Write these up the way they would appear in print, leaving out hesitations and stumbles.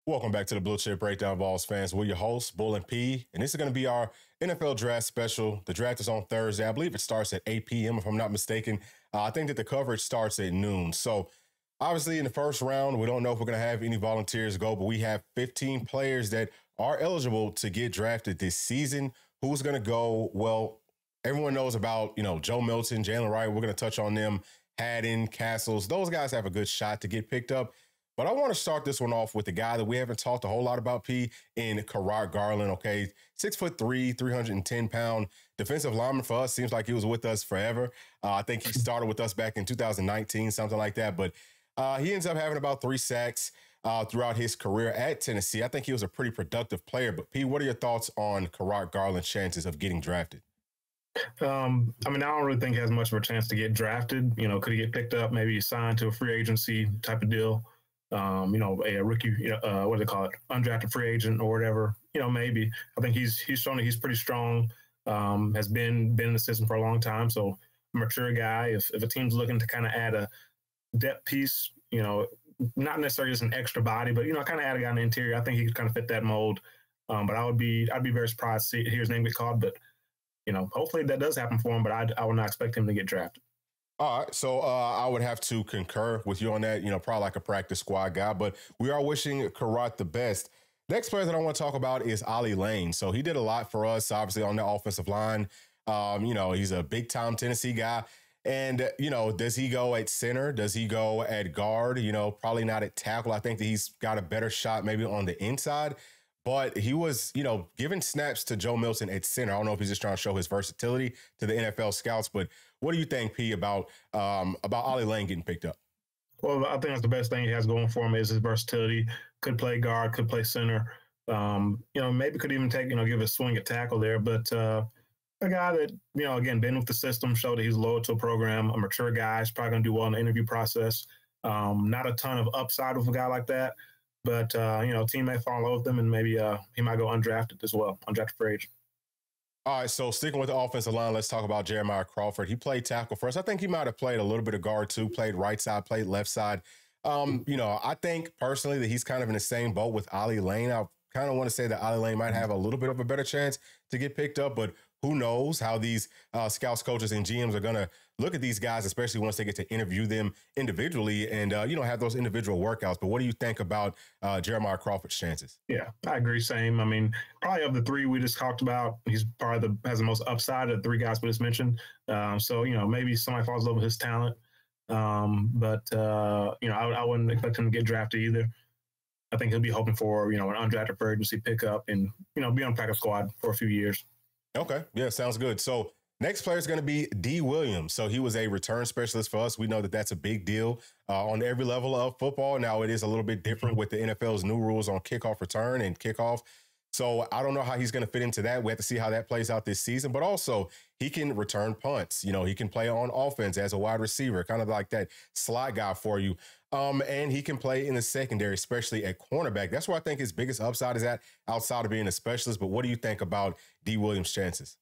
Welcome back to the Bluechip Breakdown, Vols fans. We're your hosts, Bull and P, and this is going to be our NFL Draft special. The draft is on Thursday. I believe it starts at 8 p.m., if I'm not mistaken. I think that the coverage starts at noon. So, obviously, in the first round, we don't know if we're going to have any volunteers go, but we have 15 players that are eligible to get drafted this season. Who's going to go? Well, everyone knows about, Joe Milton, Jalen Wright. We're going to touch on them. Haddon, Castles. Those guys have a good shot to get picked up. But I want to start this one off with the guy that we haven't talked a whole lot about, P, in Kurott Garland, okay? 6'3", 310-pound defensive lineman for us. Seems like he was with us forever. I think he started with us back in 2019, something like that. But he ends up having about 3 sacks throughout his career at Tennessee. I think he was a pretty productive player. But, P, what are your thoughts on Kurott Garland's chances of getting drafted? I don't really think he has much of a chance to get drafted. Could he get picked up, maybe signed to a free agency type of deal? A rookie, what do they call it? Undrafted free agent or whatever, maybe. I think he's shown that he's pretty strong, has been in the system for a long time. So a mature guy, if a team's looking to kind of add a depth piece, not necessarily just an extra body, but, kind of add a guy in the interior, I think he could kind of fit that mold. But I'd be very surprised to hear his name get called. But, hopefully that does happen for him, but I would not expect him to get drafted. All right, so I would have to concur with you on that, probably like a practice squad guy, but we are wishing Kurott the best. Next player that I want to talk about is Ollie Lane. So he did a lot for us, obviously, on the offensive line. He's a big-time Tennessee guy. And, does he go at center? Does he go at guard? Probably not at tackle. I think that he's got a better shot maybe on the inside. But he was, giving snaps to Joe Milton at center. I don't know if he's just trying to show his versatility to the NFL scouts, but what do you think, P, about Ollie Lane getting picked up? Well, I think that's the best thing he has going for him is his versatility. Could play guard, could play center. Maybe could even give a swing at tackle there. But a guy that, again, been with the system, showed that he's loyal to a program, a mature guy. He's probably going to do well in the interview process. Not a ton of upside with a guy like that. But, team may fall in love with him, and maybe he might go undrafted as well, undrafted free agent. All right, so sticking with the offensive line, let's talk about Jeremiah Crawford. He played tackle for us. I think he might have played a little bit of guard, too, played right side, played left side. I think personally that he's kind of in the same boat with Ollie Lane. I kind of want to say that Ollie Lane might have a little bit of a better chance to get picked up, but who knows how these scouts, coaches, and GMs are going to look at these guys, especially once they get to interview them individually and, have those individual workouts. But what do you think about Jeremiah Crawford's chances? Yeah, I agree. Same. Probably of the three we just talked about, he's probably has the most upside of the 3 guys we just mentioned. Maybe somebody falls in love with his talent. I wouldn't expect him to get drafted either. I think he'll be hoping for, an undrafted free agency pickup and, be on practice squad for a few years. Okay. Yeah, sounds good. So next player is going to be D. Williams. So he was a return specialist for us. We know that that's a big deal on every level of football. Now it is a little bit different with the NFL's new rules on kickoff return and kickoff. So I don't know how he's going to fit into that. We have to see how that plays out this season. But also, he can return punts. He can play on offense as a wide receiver, kind of like that slot guy for you. And he can play in the secondary, especially at cornerback. That's where I think his biggest upside is at, outside of being a specialist. But what do you think about D. Williams' chances?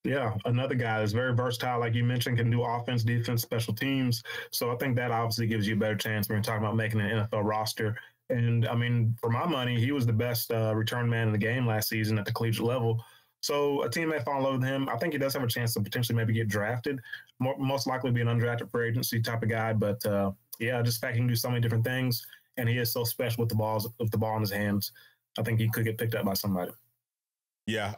Yeah, another guy that's very versatile, like you mentioned, can do offense, defense, special teams. So I think that obviously gives you a better chance when you're talking about making an NFL roster. And, for my money, he was the best return man in the game last season at the collegiate level. So a team may fall in love with him. I think he does have a chance to potentially maybe get drafted, most likely be an undrafted free agency type of guy. But, just the fact he can do so many different things, and he is so special with the ball in his hands, I think he could get picked up by somebody. Yeah,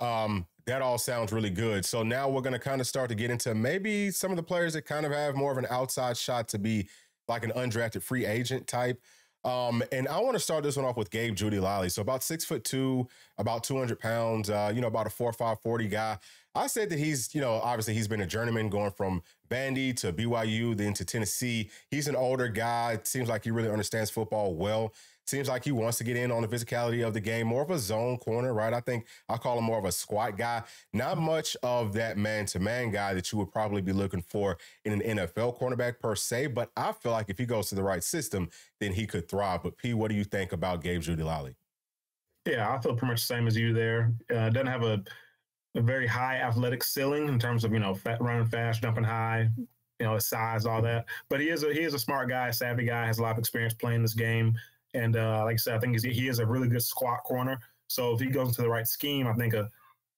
that all sounds really good. So now we're going to kind of start to get into maybe some of the players that kind of have more of an outside shot to be like an undrafted free agent type. And I want to start this one off with Gabe Jeudy-Lally. So about 6'2", about 200 pounds, about a 4.5 40 guy. I said that he's, obviously he's been a journeyman going from Vandy to BYU, then to Tennessee. He's an older guy. It seems like he really understands football well. Seems like he wants to get in on the physicality of the game, more of a zone corner, right? I think I call him more of a squat guy. Not much of that man-to-man guy that you would probably be looking for in an NFL cornerback per se, but I feel like if he goes to the right system, then he could thrive. But P, what do you think about Gabe Jeudy-Lally? Yeah, I feel pretty much the same as you there. Doesn't have a very high athletic ceiling in terms of, running fast, jumping high, his size, all that. But he is a smart guy, a savvy guy, has a lot of experience playing this game. And like I said, I think he is a really good squat corner. So if he goes into the right scheme, I think a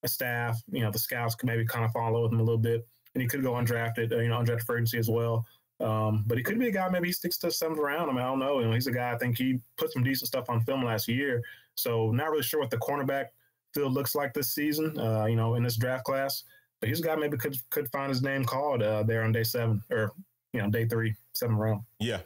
staff, the scouts could maybe kind of fall in love with him a little bit. And he could go undrafted, undrafted free agency as well. But he could be a guy, maybe he sticks to the 7th round. I mean, I don't know. He's a guy, I think he put some decent stuff on film last year. So not really sure what the cornerback field looks like this season, in this draft class. But he's a guy maybe could find his name called there on day 7 or, day 3, 7th round. Yeah.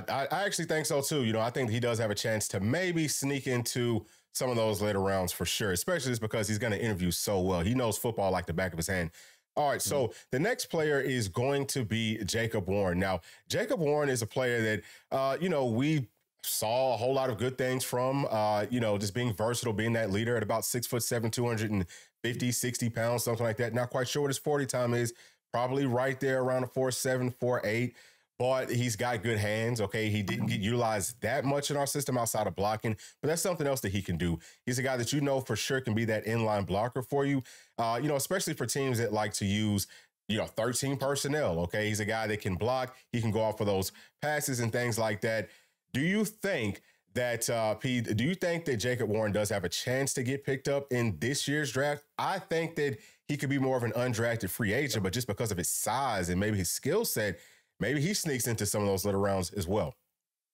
I actually think so too. I think he does have a chance to maybe sneak into some of those later rounds for sure, especially just because he's going to interview so well. He knows football like the back of his hand. All right, so the next player is going to be Jacob Warren. Now, Jacob Warren is a player that, we saw a whole lot of good things from, just being versatile, being that leader at about 6'7", 250, 60 pounds, something like that. Not quite sure what his 40 time is. Probably right there around a 4.7, 4.8. But he's got good hands, okay? He didn't get utilized that much in our system outside of blocking, but that's something else that he can do. He's a guy that for sure can be that inline blocker for you, especially for teams that like to use, 13 personnel, okay? He's a guy that can block. He can go off for those passes and things like that. Do you think that, do you think that Jacob Warren does have a chance to get picked up in this year's draft? I think that he could be more of an undrafted free agent, but just because of his size and maybe his skill set, maybe he sneaks into some of those little rounds as well.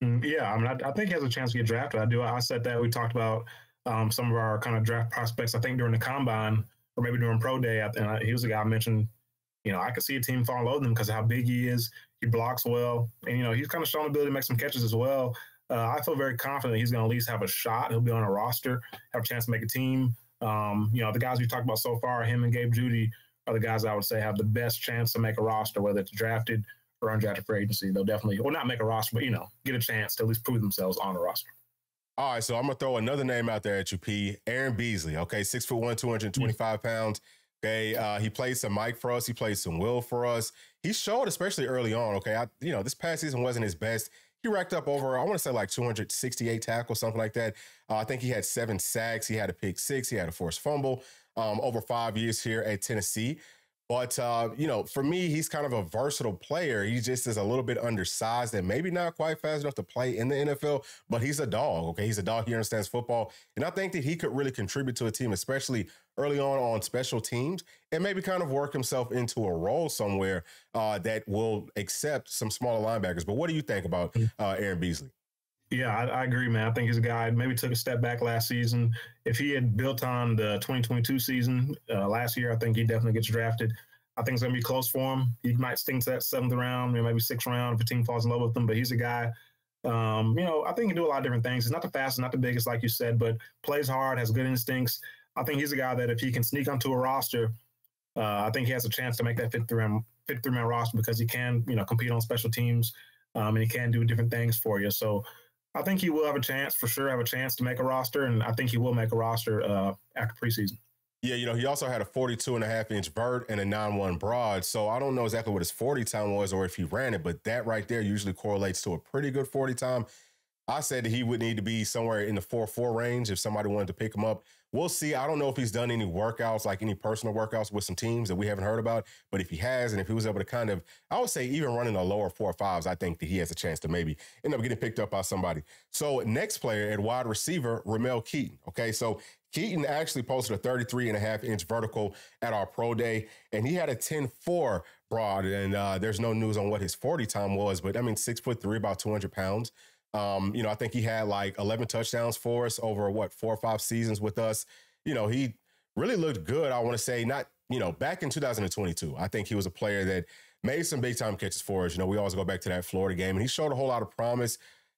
Yeah, I mean, I think he has a chance to get drafted. I said that. We talked about some of our kind of draft prospects, I think, during the combine or maybe during pro day. And he was a guy I mentioned, I could see a team fall in love with him because of how big he is. He blocks well. And, he's kind of shown the ability to make some catches as well. I feel very confident he's going to at least have a shot. He'll be on a roster, have a chance to make a team. The guys we talked about so far, him and Gabe Judy, are the guys I would say have the best chance to make a roster, whether it's drafted or undrafted free agency. They'll definitely, well, not make a roster, but, get a chance to at least prove themselves on the roster. All right, so I'm going to throw another name out there at you, P. Aaron Beasley, okay, 6'1", 225 pounds. Okay, he played some Mike for us. He played some Will for us. He showed, especially early on, okay, this past season wasn't his best. He racked up over, I want to say like 268 tackles, something like that. I think he had 7 sacks. He had a pick 6. He had a forced fumble over 5 years here at Tennessee. But, for me, he's kind of a versatile player. He just is a little bit undersized and maybe not quite fast enough to play in the NFL, but he's a dog, okay? He's a dog. He understands football. And I think that he could really contribute to a team, especially early on special teams, and maybe kind of work himself into a role somewhere that will accept some smaller linebackers. But what do you think about Aaron Beasley? Yeah, I agree, man. I think he's a guy maybe took a step back last season. If he had built on the 2022 season last year, I think he definitely gets drafted. I think it's going to be close for him. He might stink to that 7th round, maybe 6th round if a team falls in love with him. But he's a guy, I think he can do a lot of different things. He's not the fastest, not the biggest, like you said, but plays hard, has good instincts. I think he's a guy that if he can sneak onto a roster, I think he has a chance to make that 53-man roster because he can, compete on special teams and he can do different things for you. So I think he will have a chance, for sure, have a chance to make a roster, and I think he will make a roster after preseason. Yeah, he also had a 42.5-inch vert and a 9.1 broad, so I don't know exactly what his 40 time was or if he ran it, but that right there usually correlates to a pretty good 40 time. I said that he would need to be somewhere in the 4.4 range if somebody wanted to pick him up. We'll see. I don't know if he's done any workouts, like any personal workouts with some teams that we haven't heard about. But if he has, and if he was able to kind of, I would say even running a lower 4.5s, I think that he has a chance to maybe end up getting picked up by somebody. So next player at wide receiver, Ramel Keaton. Okay, so Keaton actually posted a 33.5-inch vertical at our pro day, and he had a 10.4 broad. And there's no news on what his 40 time was, but 6'3", about 200 pounds. I think he had like 11 touchdowns for us over 4 or 5 seasons with us. He really looked good. I want to say back in 2022, I think he was a player that made some big time catches for us. We always go back to that Florida game and he showed a whole lot of promise,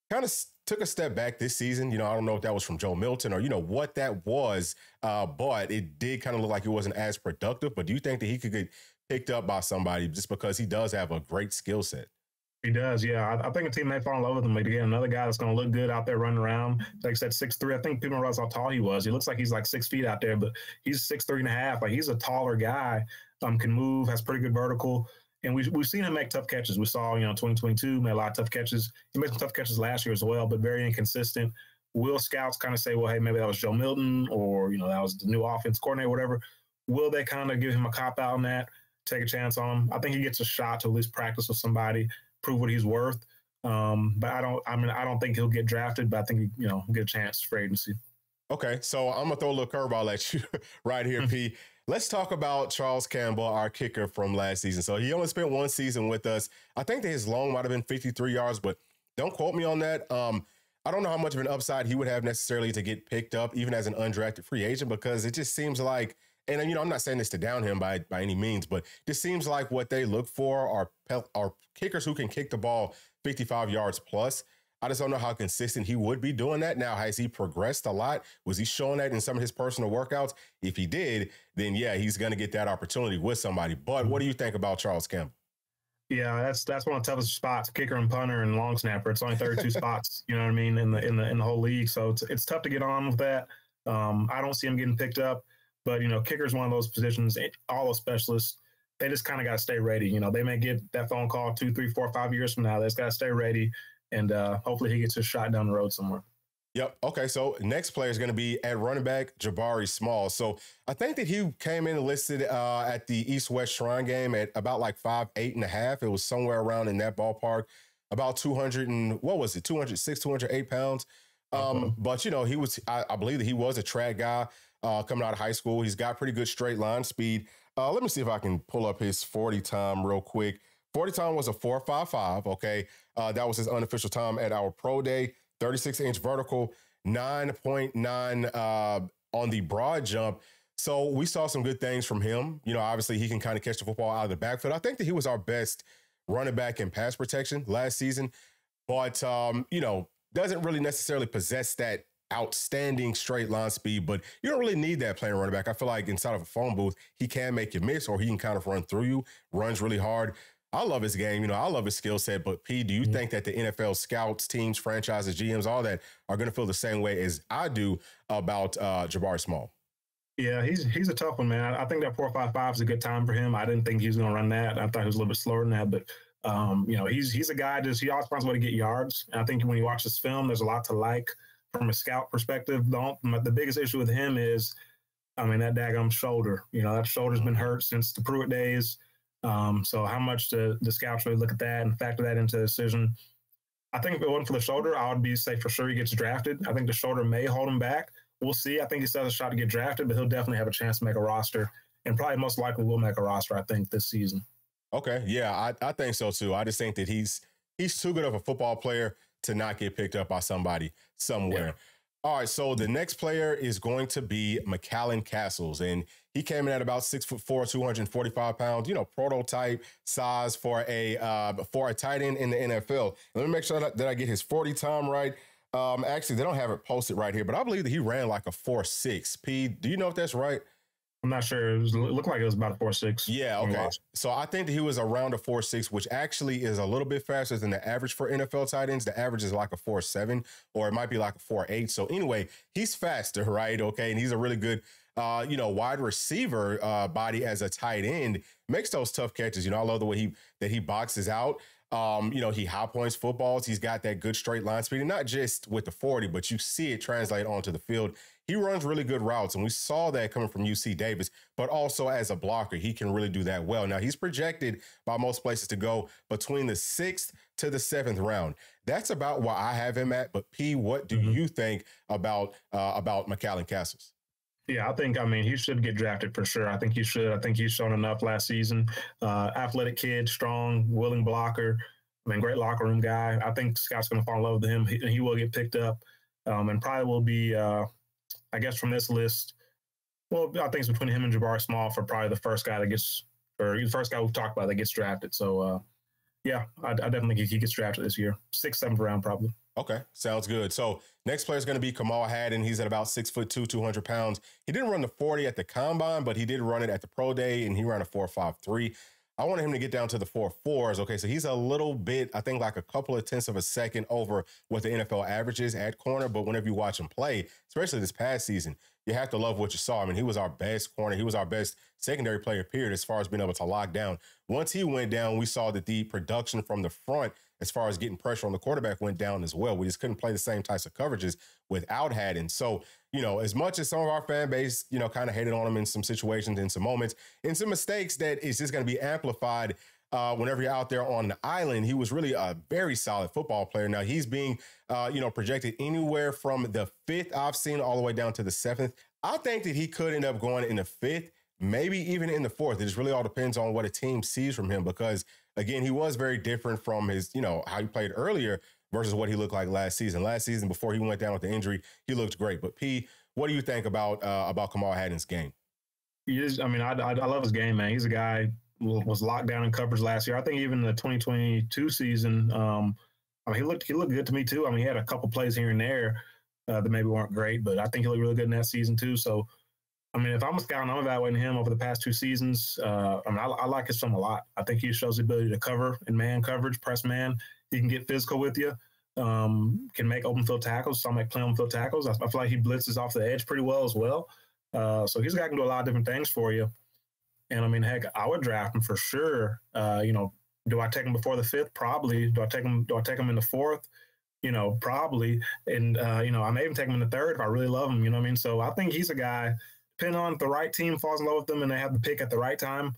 kind of took a step back this season. I don't know if that was from Joe Milton or, what that was. But it did kind of look like it wasn't as productive. But do you think that he could get picked up by somebody just because he does have a great skill set? He does, yeah. I think a team may fall in love with him. Like, again, another guy that's going to look good out there running around. Like I said, 6'3". I think people realize how tall he was. He looks like he's like 6 feet out there, but he's 6'3.5". Like, he's a taller guy, can move, has pretty good vertical. And we've seen him make tough catches. We saw, 2022, made a lot of tough catches. He made some tough catches last year as well, but very inconsistent. Will scouts kind of say, well, hey, maybe that was Joe Milton or, that was the new offense coordinator, whatever. Will they kind of give him a cop out on that, take a chance on him? I think he gets a shot to at least practice with somebody, prove what he's worth. But I don't think he'll get drafted, but I think he'll get a chance for agency. Okay, so I'm gonna throw a little curveball at you right here, P. Let's talk about Charles Campbell, our kicker from last season. So he only spent one season with us. I think that his long might have been 53 yards, but don't quote me on that. I don't know how much of an upside he would have necessarily to get picked up, even as an undrafted free agent, because it just seems like, and I'm not saying this to down him by any means, but it seems like what they look for are kickers who can kick the ball 55 yards plus. I just don't know how consistent he would be doing that. Now, has he progressed a lot? Was he showing that in some of his personal workouts? If he did, then yeah, he's going to get that opportunity with somebody. But what do you think about Charles Campbell? Yeah, that's one of the toughest spots, kicker and punter and long snapper. It's only 32 spots, you know what I mean, in the whole league. So it's tough to get on with that. I don't see him getting picked up, but kicker is one of those positions. All those specialists, they just kind of got to stay ready. They may get that phone call 2, 3, 4, 5 years from now. They just got to stay ready. And hopefully he gets his shot down the road somewhere. Yep. Okay. So next player is going to be at running back, Jabari Small. So I think that he came in listed at the East-West Shrine game at about like 5'8.5". It was somewhere around in that ballpark, about 206, 208 pounds. But he was, I believe that he was a track guy coming out of high school. He's got pretty good straight line speed. Let me see if I can pull up his 40 time real quick. 40 time was a 4.55. Okay. That was his unofficial time at our pro day. 36-inch vertical, 9.9 on the broad jump. So we saw some good things from him. Obviously he can kind of catch the football out of the backfield. I think that he was our best running back in pass protection last season, but, doesn't really necessarily possess that outstanding straight line speed, but you don't really need that playing running back. I feel like inside of a phone booth, he can make you miss, or he can kind of run through you, runs really hard. I love his game. I love his skill set. But P, do you think that the NFL scouts, teams, franchises, GMs, all that are going to feel the same way as I do about Jabari Small? Yeah, he's a tough one, man. I think that 4.55 is a good time for him. I didn't think he was going to run that. I thought he was a little bit slower than that. But he's a guy. He always finds a way to get yards. And I think when you watch this film, there's a lot to like from a scout perspective. The biggest issue with him is, that daggum shoulder. That shoulder's been hurt since the Pruitt days. So how much the scouts really look at that and factor that into the decision? I think if it wasn't for the shoulder, I would say for sure he gets drafted. I think the shoulder may hold him back. We'll see. I think he still has a shot to get drafted, but he'll definitely have a chance to make a roster, and probably most likely will make a roster, I think, this season. Okay. Yeah, I think so too. I just think that he's too good of a football player to not get picked up by somebody somewhere. Yeah. All right, so the next player is going to be McCallan Castles, and he came in at about 6'4", 245 pounds. Prototype size for a tight end in the NFL. Let me make sure that I get his 40 time right. Actually, they don't have it posted right here, but I believe that he ran like a 4.6. P, do you know if that's right? I'm not sure. It looked like it was about a 4.6. Yeah, okay. So I think that he was around a 4.6, which actually is a little bit faster than the average for NFL tight ends. The average is like a 4.7, or it might be like a 4.8. So anyway, he's faster, right? Okay, and he's a really good, wide receiver body as a tight end. Makes those tough catches. I love the way he boxes out. He high points footballs. He's got that good straight line speed, and not just with the 40, but you see it translate onto the field. He runs really good routes, and we saw that coming from UC Davis, but also as a blocker, he can really do that well. Now, he's projected by most places to go between the 6th to the 7th round. That's about where I have him at. But P, what do you think about McCallan Castles? Yeah, I think, he should get drafted for sure. I think he should. I think he's shown enough last season. Athletic kid, strong, willing blocker. Great locker room guy. I think Scott's going to fall in love with him. He will get picked up and probably will be, I guess, from this list. Well, I think it's between him and Jabari Small for probably the first guy the first guy we've talked about that gets drafted. So, I definitely think he gets drafted this year. 6th, 7th round, probably. Okay, sounds good. So next player is going to be Kamal Haddon. He's at about 6'2", 200 pounds. He didn't run the 40 at the combine, but he did run it at the pro day, and he ran a 4.53. I wanted him to get down to the 4.4s. Okay, so he's a little bit, I think like a couple of tenths of a second over what the NFL average is at corner. But whenever you watch him play, especially this past season, you have to love what you saw. He was our best corner. He was our best secondary player, period, as far as being able to lock down. Once he went down, we saw that the production from the front, as far as getting pressure on the quarterback, went down as well. We just couldn't play the same types of coverages without Haddon. So, as much as some of our fan base, kind of hated on him in some situations, in some moments, in some mistakes that is just going to be amplified, whenever you're out there on the island, he was really a very solid football player. Now he's being, projected anywhere from the 5th I've seen all the way down to the 7th. I think that he could end up going in the 5th, maybe even in the 4th. It just really all depends on what a team sees from him because, again, he was very different from his, how he played earlier versus what he looked like last season. Last season, before he went down with the injury, he looked great. But P, what do you think about Kamal Haddon's game? I love his game, man. He's a guy who was locked down in coverage last year. I think even the 2022 season, he looked good to me too. He had a couple plays here and there that maybe weren't great, but I think he looked really good in that season too. So, if I'm a scout and I'm evaluating him over the past 2 seasons, I like his film a lot. I think he shows the ability to cover in man coverage, press man. He can get physical with you, can make open field tackles. Some make play on field tackles. I feel like he blitzes off the edge pretty well as well. So he's a guy who can do a lot of different things for you. And heck, I would draft him for sure. Do I take him before the 5th? Probably. Do I take him in the 4th? Probably. And I may even take him in the 3rd if I really love him. So I think he's a guy, depending on if the right team falls in love with him and they have the pick at the right time,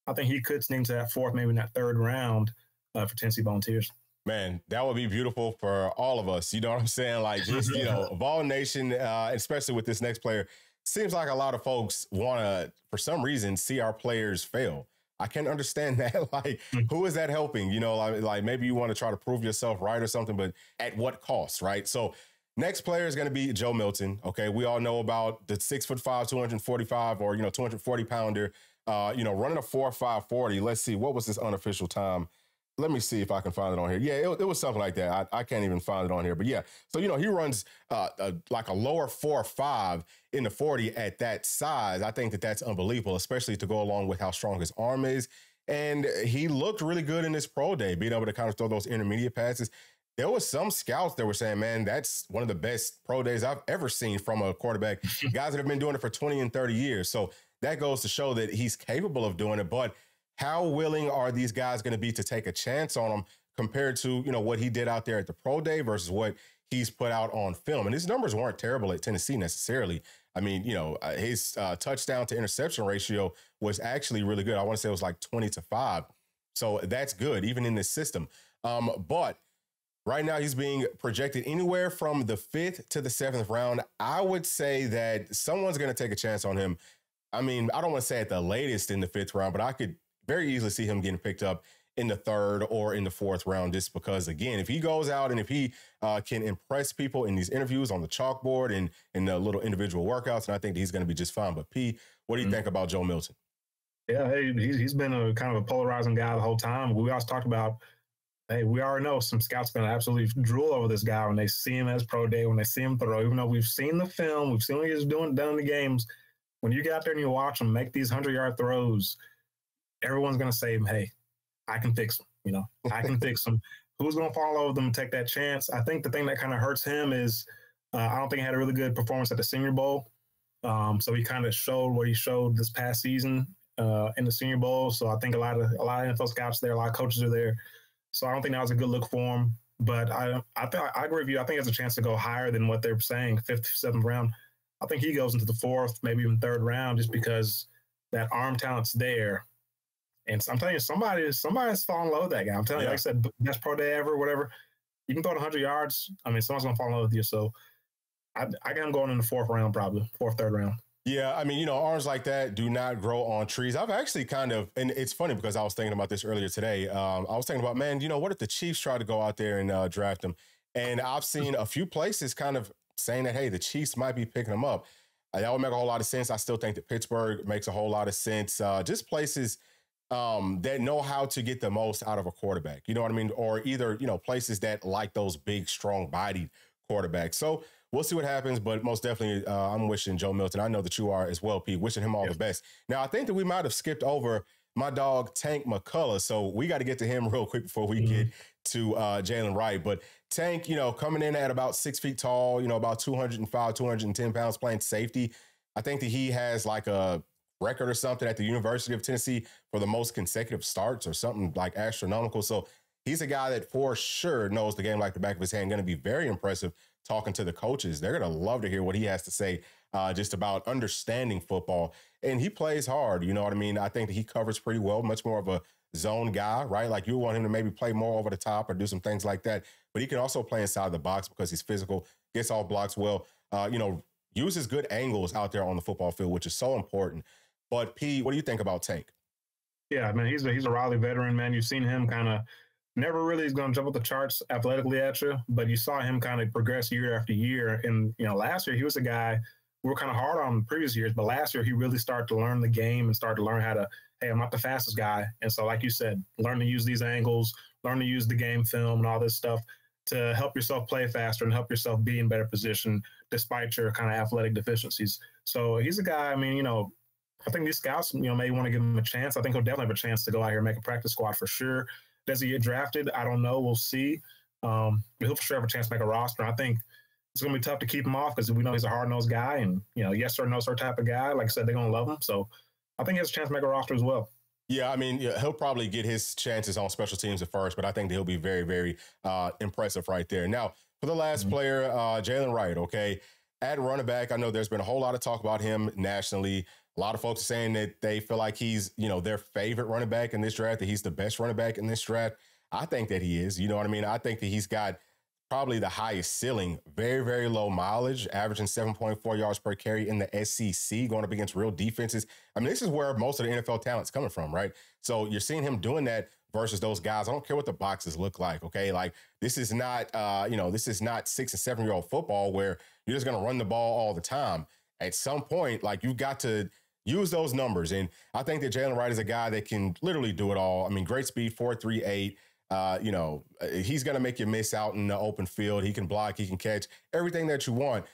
I think he could sneak to that 4th, maybe in that 3rd round for Tennessee Volunteers. Man, that would be beautiful for all of us. You know what I'm saying? Like just, Vol Nation, especially with this next player, seems like a lot of folks want to, for some reason, see our players fail. I can't understand that. Like, who is that helping? Like maybe you want to try to prove yourself right or something, but at what cost, right? So next player is going to be Joe Milton. Okay. We all know about the 6'5", 245 or, 240 pounder, running a 4.5 40. Let's see. What was his unofficial time? Let me see if I can find it on here. Yeah, it was something like that. I can't even find it on here. But yeah, so, he runs like a lower 4.5 in the 40 at that size. I think that's unbelievable, especially to go along with how strong his arm is. And he looked really good in this pro day, being able to kind of throw those intermediate passes. There was some scouts that were saying, man, that's one of the best pro days I've ever seen from a quarterback. Guys that have been doing it for 20 and 30 years. So that goes to show that he's capable of doing it. But how willing are these guys going to be to take a chance on him compared to, what he did out there at the pro day versus what he's put out on film? And his numbers weren't terrible at Tennessee necessarily. His touchdown to interception ratio was actually really good. I want to say it was like 20-5. So that's good, even in this system. But right now he's being projected anywhere from the 5th to the 7th round. I would say that someone's going to take a chance on him. I don't want to say at the latest in the 5th round, but I could very easily see him getting picked up in the 3rd or in the 4th round, just because, again, if he goes out and if he can impress people in these interviews on the chalkboard and in the little individual workouts, and I think he's going to be just fine. But P, what do you think about Joe Milton? Yeah, hey, he's been a kind of a polarizing guy the whole time. We always talked about, hey, we already know some scouts are going to absolutely drool over this guy when they see him as pro day, when they see him throw, even though we've seen the film, we've seen what he's done in the games. When you get out there and you watch him make these 100-yard throws, everyone's going to say, hey, I can fix him. I can fix him. Who's going to follow them and take that chance? I think the thing that kind of hurts him is I don't think he had a really good performance at the Senior Bowl. So he kind of showed what he showed this past season in the Senior Bowl. So I think a lot of NFL scouts there, a lot of coaches are there. So I don't think that was a good look for him. But I agree with you. I think he has a chance to go higher than what they're saying, 5th, 7th round. I think he goes into the 4th, maybe even 3rd round, just because that arm talent's there. And I'm telling you, somebody's falling in love with that guy. I'm telling you, like I said, best pro day ever, whatever. You can throw it 100 yards. Someone's going to fall in love with you. So I got him going in the 4th round, probably 4th, 3rd round. Yeah, arms like that do not grow on trees. I've actually and it's funny because I was thinking about this earlier today. I was thinking about, man, what if the Chiefs try to go out there and draft him? And I've seen a few places kind of saying that, hey, the Chiefs might be picking him up. That would make a whole lot of sense. I still think that Pittsburgh makes a whole lot of sense. Just places that know how to get the most out of a quarterback. You know what I mean? Or either, places that like those big, strong-bodied quarterbacks. So we'll see what happens, but most definitely I'm wishing Joe Milton, I know that you are as well, Pete, wishing him all the best. Now, I think that we might have skipped over my dog, Tank McCullough, so we got to get to him real quick before we get to Jalen Wright. But Tank, coming in at about 6 feet tall, about 205, 210 pounds, playing safety. I think that he has like a record or something at the University of Tennessee for the most consecutive starts or something like astronomical. So he's a guy that for sure knows the game like the back of his hand, going to be very impressive talking to the coaches. They're going to love to hear what he has to say just about understanding football. And he plays hard. You know what I mean? I think that he covers pretty well, much more of a zone guy, right? Like you want him to maybe play more over the top or do some things like that. But he can also play inside the box because he's physical, gets off blocks well, uses good angles out there on the football field, which is so important. But P, what do you think about Tank? Yeah, man, he's a Raleigh veteran, man. You've seen him kind of never really is going to jump up the charts athletically at you, but you saw him kind of progress year after year. And, last year he was a guy we were kind of hard on previous years, but last year he really started to learn the game and started to learn how to, hey, I'm not the fastest guy. And so, like you said, learn to use these angles, learn to use the game film and all this stuff to help yourself play faster and help yourself be in better position despite your kind of athletic deficiencies. So he's a guy, I think these scouts, may want to give him a chance. I think he'll definitely have a chance to go out here and make a practice squad for sure. Does he get drafted? I don't know. We'll see. But he'll for sure have a chance to make a roster. I think it's going to be tough to keep him off because we know he's a hard-nosed guy and, yes sir, no sir type of guy. Like I said, they're going to love him. So I think he has a chance to make a roster as well. Yeah, he'll probably get his chances on special teams at first, but I think he'll be very, very impressive right there. Now, for the last player, Jalen Wright, okay? At running back, I know there's been a whole lot of talk about him nationally. A lot of folks are saying that they feel like he's, their favorite running back in this draft, that he's the best running back in this draft. I think that he is. You know what I mean? I think that he's got probably the highest ceiling, very, very low mileage, averaging 7.4 yards per carry in the SEC, going up against real defenses. This is where most of the NFL talent's coming from, right? So you're seeing him doing that versus those guys. I don't care what the boxes look like, okay? Like, this is not, this is not 6 and 7 year old football where you're just going to run the ball all the time. At some point, like, you've got to use those numbers. And I think that Jalen Wright is a guy that can literally do it all. Great speed, 4.38. He's going to make you miss out in the open field. He can block, he can catch, everything that you want.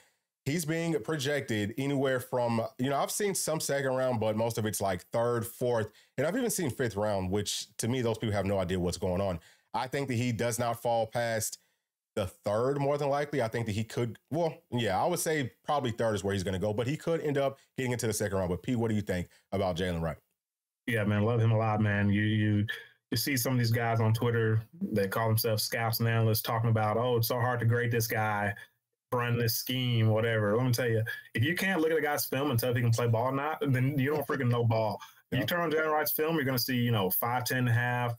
He's being projected anywhere from, I've seen some second round, but most of it's like third, fourth, and I've even seen fifth round, which to me, those people have no idea what's going on. I think that he does not fall past the third more than likely. I think that he could, I would say probably third is where he's going to go, but he could end up getting into the second round. But Pete, what do you think about Jalen Wright? Yeah, man, love him a lot, man. You see some of these guys on Twitter that call themselves scouts and analysts talking about, oh, it's so hard to grade this guy, run this scheme, whatever. Let me tell you, if you can't look at a guy's film and tell if he can play ball or not, then you don't freaking know ball. If you turn on Jalen Wright's film, you're going to see, 5'10 and a half,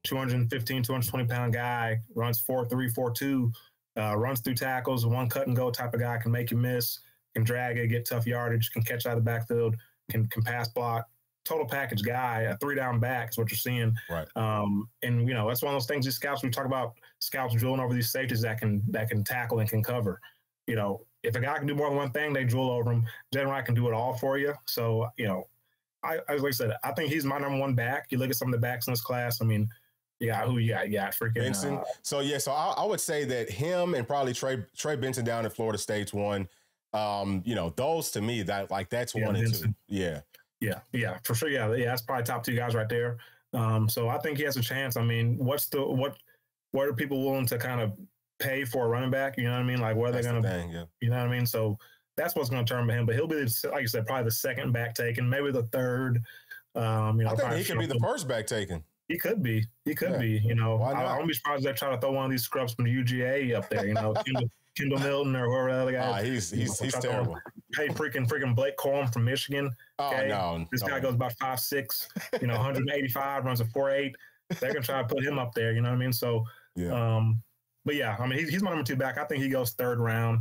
215, 220-pound guy, runs 4.3, 4.2, runs through tackles, one cut and go type of guy, can make you miss, can drag it, get tough yardage, can catch out of the backfield, can pass block. Total package guy, a 3-down back is what you're seeing. Right. And that's one of those things these scouts, we talk about scouts drilling over these safeties that can tackle and can cover. If a guy can do more than one thing, they drill over him. Jalen Wright can do it all for you. So, like I said, I think he's my number one back. You look at some of the backs in this class. Who you got? Freaking Benson. So I would say that him and probably Trey Benson down at Florida State's one. Those to me, that's one and two. Yeah. Yeah, for sure. Yeah, that's probably top two guys right there. So I think he has a chance. What are people willing to kind of pay for a running back? You know what I mean? Like, where are they going to, you know what I mean? So that's what's going to turn to him. But he'll be, like you said, probably the second back taken, maybe the third. I think he could be the first back taken. He could be. He could be. I won't be surprised if they try to throw one of these scrubs from the UGA up there. Kendall Milton or whoever the other guy. He's terrible. Hey, freaking Blake Corum from Michigan. Okay? Oh, no. This guy goes about 5'6", 185, runs a 4.8. They're going to try to put him up there, you know what I mean? So, yeah. But yeah, he's my number two back. I think he goes third round,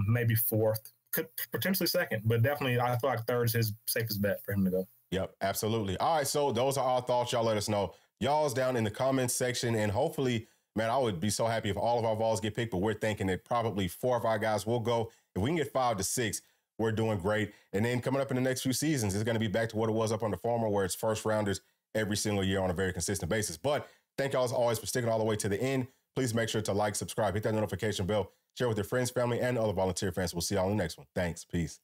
maybe fourth, could potentially second, but definitely I feel like third is his safest bet for him to go. Yep, absolutely. All right, so those are our thoughts. Y'all let us know. Y'all's down in the comments section, and hopefully, man, I would be so happy if all of our Vols get picked, but we're thinking that probably 4 of our guys will go. If we can get 5 to 6, we're doing great. And then coming up in the next few seasons, it's going to be back to what it was up on the former, where it's first rounders every single year on a very consistent basis. But thank y'all as always for sticking all the way to the end. Please make sure to like, subscribe, hit that notification bell, share with your friends, family, and other volunteer fans. We'll see y'all in the next one. Thanks. Peace.